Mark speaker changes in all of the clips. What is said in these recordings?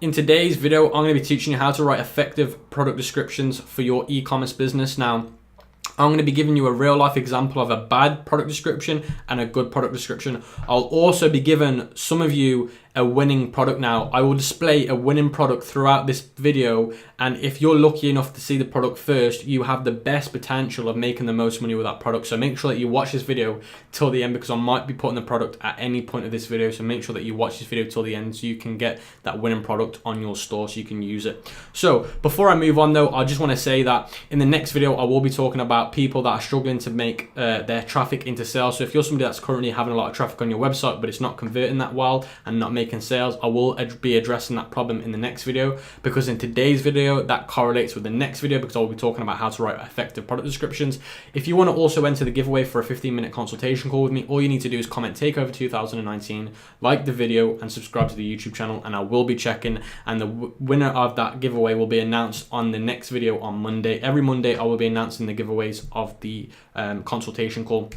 Speaker 1: In today's video, I'm going to be teaching you how to write effective product descriptions for your e-commerce business. Now, I'm going to be giving you a real life example of a bad product description and a good product description. I'll also be giving some of you a winning product. Now, I will display a winning product throughout this video, and if you're lucky enough to see the product first, you have the best potential of making the most money with that product. So make sure that you watch this video till the end, because I might be putting the product at any point of this video. So make sure that you watch this video till the end so you can get that winning product on your store so you can use it. So before I move on though, I just want to say that in the next video, I will be talking about people that are struggling to make their traffic into sales. So if you're somebody that's currently having a lot of traffic on your website, but it's not converting that well and not making sales, I will be addressing that problem in the next video, because in today's video that correlates with the next video, because I'll be talking about how to write effective product descriptions. If you want to also enter the giveaway for a 15-minute consultation call with me, all you need to do is comment takeover 2019, like the video, and subscribe to the YouTube channel, and I will be checking, and the winner of that giveaway will be announced on the next video on Monday. Every Monday I will be announcing the giveaways of the consultation call.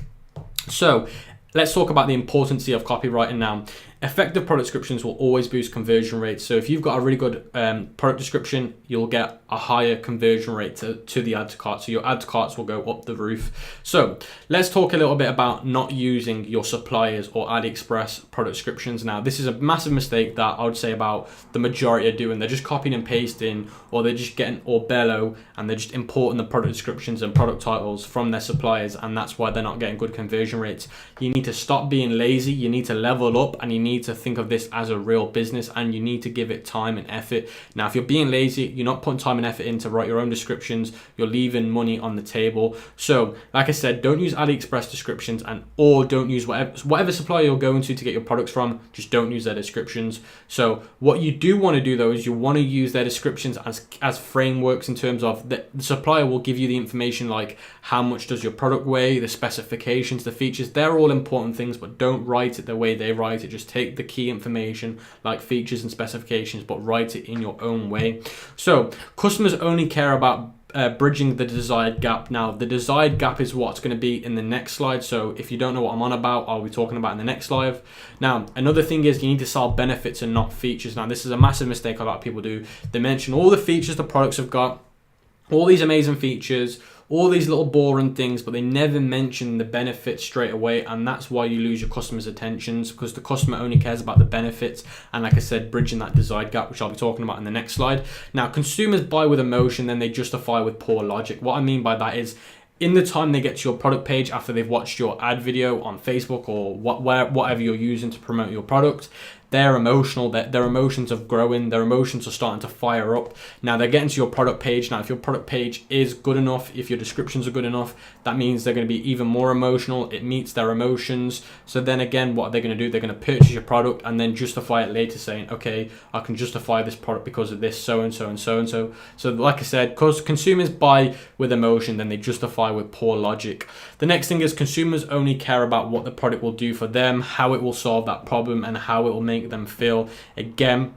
Speaker 1: So let's talk about the importance of copywriting now. Effective product descriptions will always boost conversion rates. So if you've got a really good product description, you'll get a higher conversion rate to the add to cart. So your add to carts will go up the roof. So let's talk a little bit about not using your suppliers or AliExpress product descriptions. Now, this is a massive mistake that I would say about the majority are doing. They're just copying and pasting, or they're just getting Orbello and they're just importing the product descriptions and product titles from their suppliers, and that's why they're not getting good conversion rates. You need to stop being lazy. You need to level up, and you need to think of this as a real business, and you need to give it time and effort. Now, if you're being lazy, you're not putting time and effort in to write your own descriptions, you're leaving money on the table. So like I said, don't use AliExpress descriptions, or don't use whatever supplier you're going to get your products from, just don't use their descriptions. So what you do want to do though is you want to use their descriptions as frameworks, in terms of the supplier will give you the information like how much does your product weigh, the specifications, the features. They're all important things, but don't write it the way they write it. Just take the key information like features and specifications, but write it in your own way. So customers only care about bridging the desired gap. Now, the desired gap is what's going to be in the next slide. So if you don't know what I'm on about, I'll be talking about in the next slide. Now, another thing is you need to sell benefits and not features. Now, this is a massive mistake a lot of people do. They mention all the features the products have got, all these amazing features, all these little boring things, but they never mention the benefits straight away, and that's why you lose your customers' attentions, because the customer only cares about the benefits, and like I said, bridging that desired gap, which I'll be talking about in the next slide. Now, consumers buy with emotion, then they justify with poor logic. What I mean by that is, in the time they get to your product page after they've watched your ad video on Facebook or whatever you're using to promote your product, they're emotional, their emotions are growing, their emotions are starting to fire up. Now they're getting to your product page. Now, if your product page is good enough, if your descriptions are good enough, that means they're going to be even more emotional. It meets their emotions. So then again, what are they going to do? They're going to purchase your product and then justify it later, saying, okay, I can justify this product because of this so-and-so and so-and-so. So like I said, because consumers buy with emotion, then they justify with poor logic. The next thing is consumers only care about what the product will do for them, how it will solve that problem, and how it will make them feel. Again,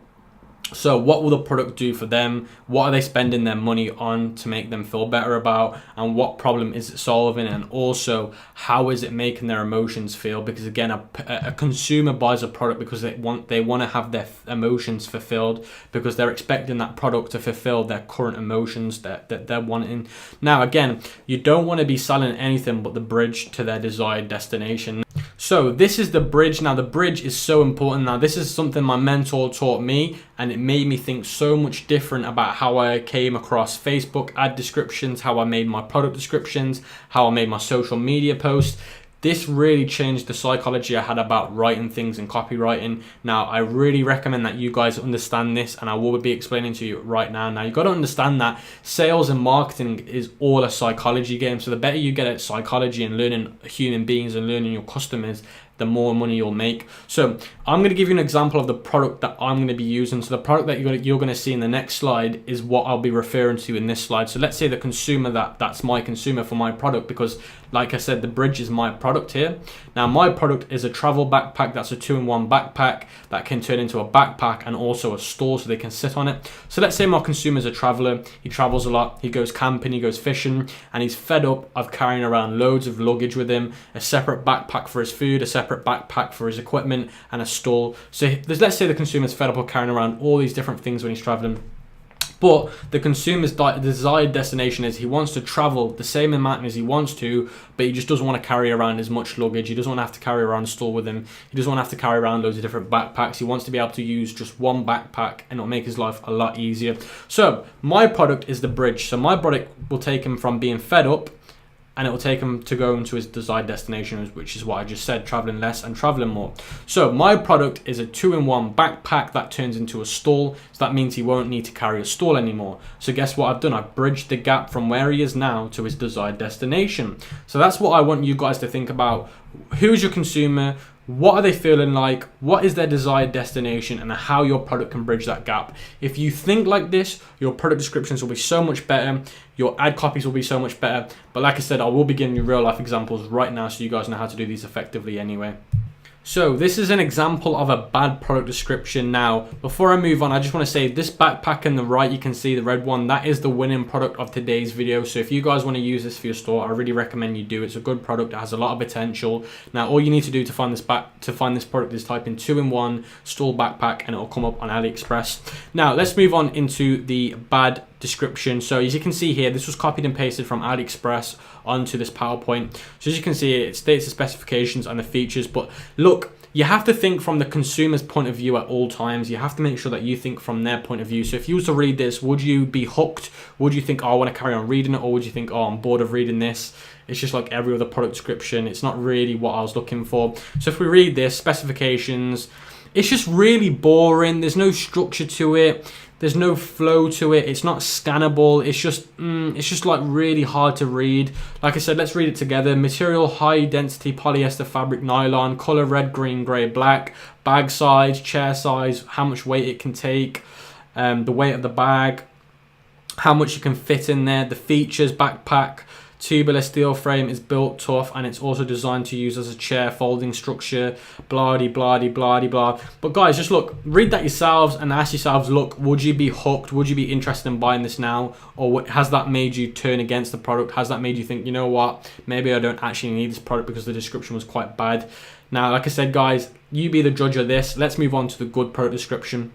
Speaker 1: so what will the product do for them? What are they spending their money on to make them feel better about? And what problem is it solving? And also, how is it making their emotions feel? Because again, a consumer buys a product because they want to have their emotions fulfilled, because they're expecting that product to fulfill their current emotions that they're wanting. Now, again, you don't want to be selling anything but the bridge to their desired destination. So this is the bridge. Now, the bridge is so important. Now, this is something my mentor taught me, and it made me think so much different about how I came across Facebook ad descriptions, how I made my product descriptions, how I made my social media posts. This really changed the psychology I had about writing things and copywriting. Now, I really recommend that you guys understand this, and I will be explaining to you right now. Now, you've got to understand that sales and marketing is all a psychology game. So the better you get at psychology and learning human beings and learning your customers, the more money you'll make. So I'm going to give you an example of the product that I'm going to be using. So the product that you're going to see in the next slide is what I'll be referring to in this slide. So let's say the consumer, that's my consumer for my product, because like I said, the bridge is my product here. Now, my product is a travel backpack. That's a 2-in-1 backpack that can turn into a backpack and also a store so they can sit on it. So let's say my consumer is a traveler. He travels a lot. He goes camping, he goes fishing, and he's fed up of carrying around loads of luggage with him, a separate backpack for his food, a separate separate backpack for his equipment and a stall. So let's say the consumer's fed up of carrying around all these different things when he's traveling. But the consumer's desired destination is he wants to travel the same amount as he wants to, but he just doesn't want to carry around as much luggage. He doesn't want to have to carry around a stall with him. He doesn't want to have to carry around loads of different backpacks. He wants to be able to use just one backpack, and it'll make his life a lot easier. So my product is the bridge. So my product will take him from being fed up, and it will take him to go into his desired destination, which is what I just said, traveling less and traveling more. So my product is a 2-in-1 backpack that turns into a stall. So that means he won't need to carry a stall anymore. So guess what I've done? I've bridged the gap from where he is now to his desired destination. So that's what I want you guys to think about. Who's your consumer? What are they feeling like? What is their desired destination, and how your product can bridge that gap? If you think like this, your product descriptions will be so much better. Your ad copies will be so much better. But like I said, I will be giving you real life examples right now so you guys know how to do these effectively anyway. So this is an example of a bad product description. Now, before I move on, I just want to say this backpack on the right, you can see the red one, that is the winning product of today's video. So if you guys want to use this for your store, I really recommend you do. It's a good product. It has a lot of potential. Now, all you need to do to find this product is type in 2-in-1 stall backpack, and it'll come up on AliExpress. Now, let's move on into the bad description. So as you can see here, this was copied and pasted from AliExpress onto this PowerPoint. So as you can see, it states the specifications and the features, but look, you have to think from the consumer's point of view at all times. You have to make sure that you think from their point of view. So if you was to read this, would you be hooked? Would you think, oh, I want to carry on reading it? Or would you think, oh, I'm bored of reading this? It's just like every other product description. It's not really what I was looking for. So if we read this, specifications, it's just really boring. There's no structure to it. There's no flow to it. It's not scannable. It's just like really hard to read. Like I said, let's read it together. Material, high density polyester fabric nylon, color red, green, gray, black, bag size, chair size, how much weight it can take, the weight of the bag, how much you can fit in there, the features, backpack, tubular steel frame, is built tough, and it's also designed to use as a chair folding structure, blah de blah de blah de blah. But guys, just look, read that yourselves and ask yourselves, look, would you be hooked? Would you be interested in buying this now? Or has that made you turn against the product? Has that made you think, you know what, maybe I don't actually need this product because the description was quite bad? Now, like I said, guys, you be the judge of this. Let's move on to the good product description.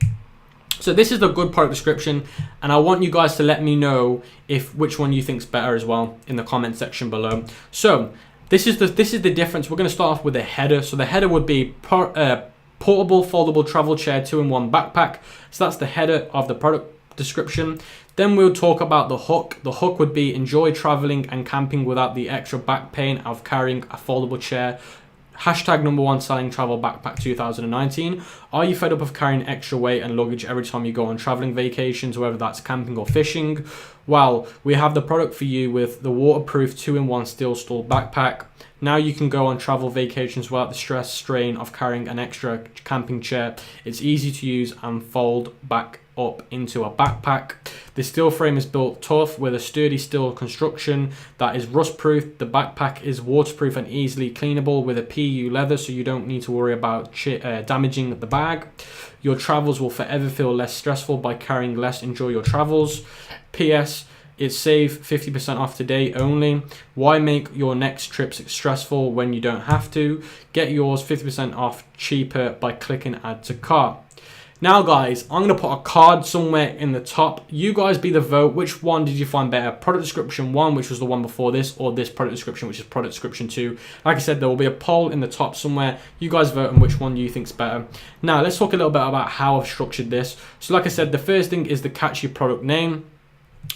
Speaker 1: So this is the good product description, and I want you guys to let me know which one you think's better as well in the comment section below. So this is the difference. We're going to start off with the header. So the header would be portable foldable travel chair 2-in-1 backpack. So that's the header of the product description. Then we'll talk about the hook. The hook would be enjoy traveling and camping without the extra back pain of carrying a foldable chair. Hashtag #1 selling travel backpack 2019. Are you fed up of carrying extra weight and luggage every time you go on traveling vacations, whether that's camping or fishing? Well, we have the product for you with the waterproof 2-in-1 steel stall backpack. Now you can go on travel vacations without the stress, strain of carrying an extra camping chair. It's easy to use and fold back up into a backpack. The steel frame is built tough with a sturdy steel construction that is rust proof. The backpack is waterproof and easily cleanable with a PU leather, so you don't need to worry about damaging the bag. Your travels will forever feel less stressful by carrying less. Enjoy your travels. PS, it's save 50% off today only. Why make your next trips stressful when you don't have to? Get yours 50% off cheaper by clicking add to cart. Now guys, I'm going to put a card somewhere in the top. You guys be the vote. Which one did you find better? Product description 1, which was the one before this, or this product description, which is product description 2. Like I said, there will be a poll in the top somewhere. You guys vote on which one you think's better. Now let's talk a little bit about how I've structured this. So like I said, the first thing is the catchy product name.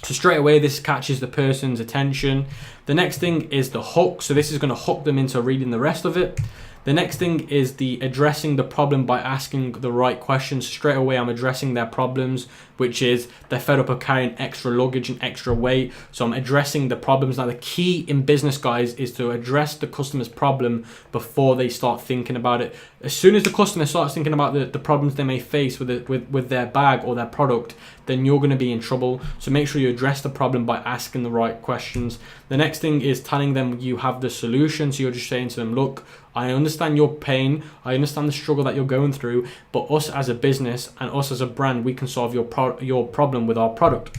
Speaker 1: So straight away, this catches the person's attention. The next thing is the hook. So this is going to hook them into reading the rest of it. The next thing is the addressing the problem by asking the right questions. Straight away, I'm addressing their problems, which is they're fed up of carrying extra luggage and extra weight. So I'm addressing the problems. Now, the key in business, guys, is to address the customer's problem before they start thinking about it. As soon as the customer starts thinking about the problems they may face with their bag or their product, then you're going to be in trouble. So make sure you address the problem by asking the right questions. The next thing is telling them you have the solution. So you're just saying to them, look, I understand your pain, I understand the struggle that you're going through, but us as a business and us as a brand, we can solve your problem with our product.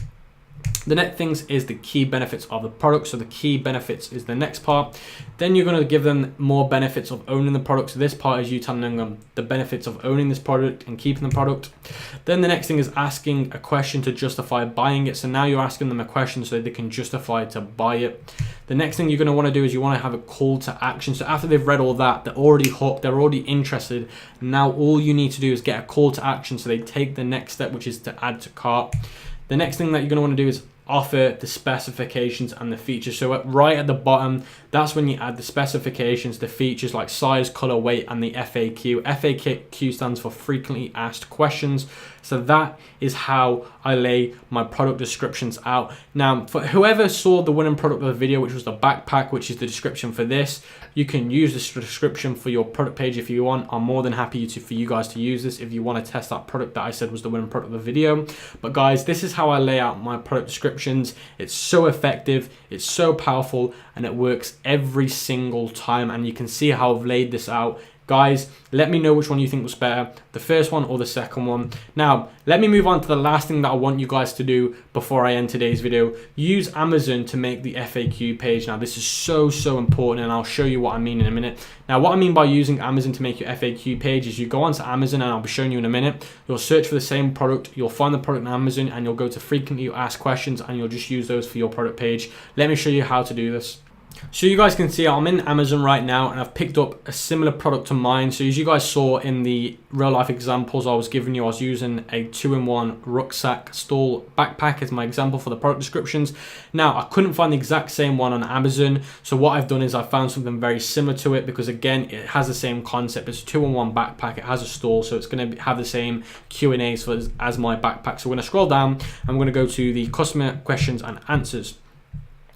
Speaker 1: The next things is the key benefits of the product. So the key benefits is the next part. Then you're going to give them more benefits of owning the product. So this part is you telling them the benefits of owning this product and keeping the product. Then the next thing is asking a question to justify buying it. So now you're asking them a question so they can justify to buy it. The next thing you're going to want to do is you want to have a call to action. So after they've read all that, they're already hooked, they're already interested. Now all you need to do is get a call to action so they take the next step, which is to add to cart. The next thing that you're going to want to do is offer the specifications and the features. So right at the bottom, that's when you add the specifications, the features like size, color, weight, and the FAQ. FAQ stands for frequently asked questions. So that is how I lay my product descriptions out. Now, for whoever saw the winning product of the video, which was the backpack, which is the description for this, you can use this description for your product page if you want. I'm more than happy for you guys to use this if you want to test that product that I said was the winning product of the video. But guys, this is how I lay out my product descriptions. It's so effective, it's so powerful, and it works every single time. And you can see how I've laid this out. Guys, let me know which one you think was better, the first one or the second one. Now, let me move on to the last thing that I want you guys to do before I end today's video. Use Amazon to make the FAQ page. Now, this is so important, and I'll show you what I mean in a minute. Now, what I mean by using Amazon to make your FAQ page is you go onto Amazon, and I'll be showing you in a minute. You'll search for the same product, you'll find the product on Amazon, and you'll go to frequently asked questions, and you'll just use those for your product page. Let me show you how to do this. So you guys can see I'm in Amazon right now, and I've picked up a similar product to mine. So as you guys saw in the real life examples I was giving you, I was using a 2-in-1 rucksack stall backpack as my example for the product descriptions. Now I couldn't find the exact same one on Amazon. So what I've done is I found something very similar to it, because again, it has the same concept. It's a 2-in-1 backpack. It has a stall, so it's going to have the same Q&As as my backpack. So we're going to scroll down. I'm going to go to the customer questions and answers.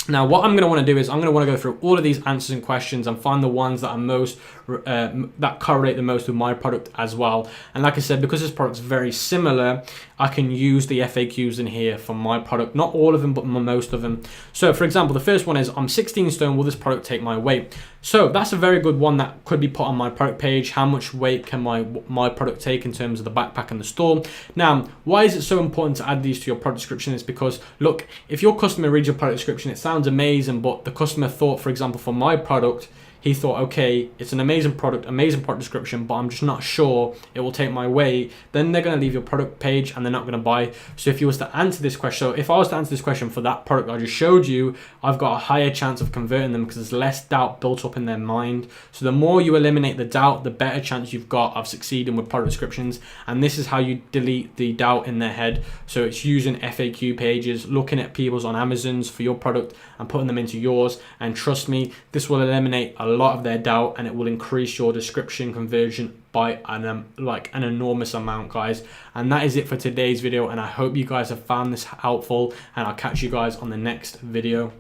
Speaker 1: Now, what I'm going to want to do is I'm going to want to go through all of these answers and questions and find the ones that are most that correlate the most with my product as well. And like I said, because this product's very similar, I can use the FAQs in here for my product. Not all of them, but most of them. So for example, the first one is, I'm 16 stone, will this product take my weight? So that's a very good one that could be put on my product page. How much weight can my product take in terms of the backpack and the stall? Now, why is it so important to add these to your product description? Is because, look, if your customer reads your product description, it sounds amazing, but the customer thought, for example, for my product, he thought, okay, it's an amazing product description, but I'm just not sure it will take my weight. Then they're going to leave your product page and they're not going to buy. So if you was to answer this question, so if I was to answer this question for that product I just showed you, I've got a higher chance of converting them because there's less doubt built up in their mind. So the more you eliminate the doubt, the better chance you've got of succeeding with product descriptions. And this is how you delete the doubt in their head. So it's using FAQ pages, looking at people's on Amazon's for your product and putting them into yours. And trust me, this will eliminate a lot of their doubt, and it will increase your description conversion by an enormous amount, guys. And that is it for today's video, and I hope you guys have found this helpful, and I'll catch you guys on the next video.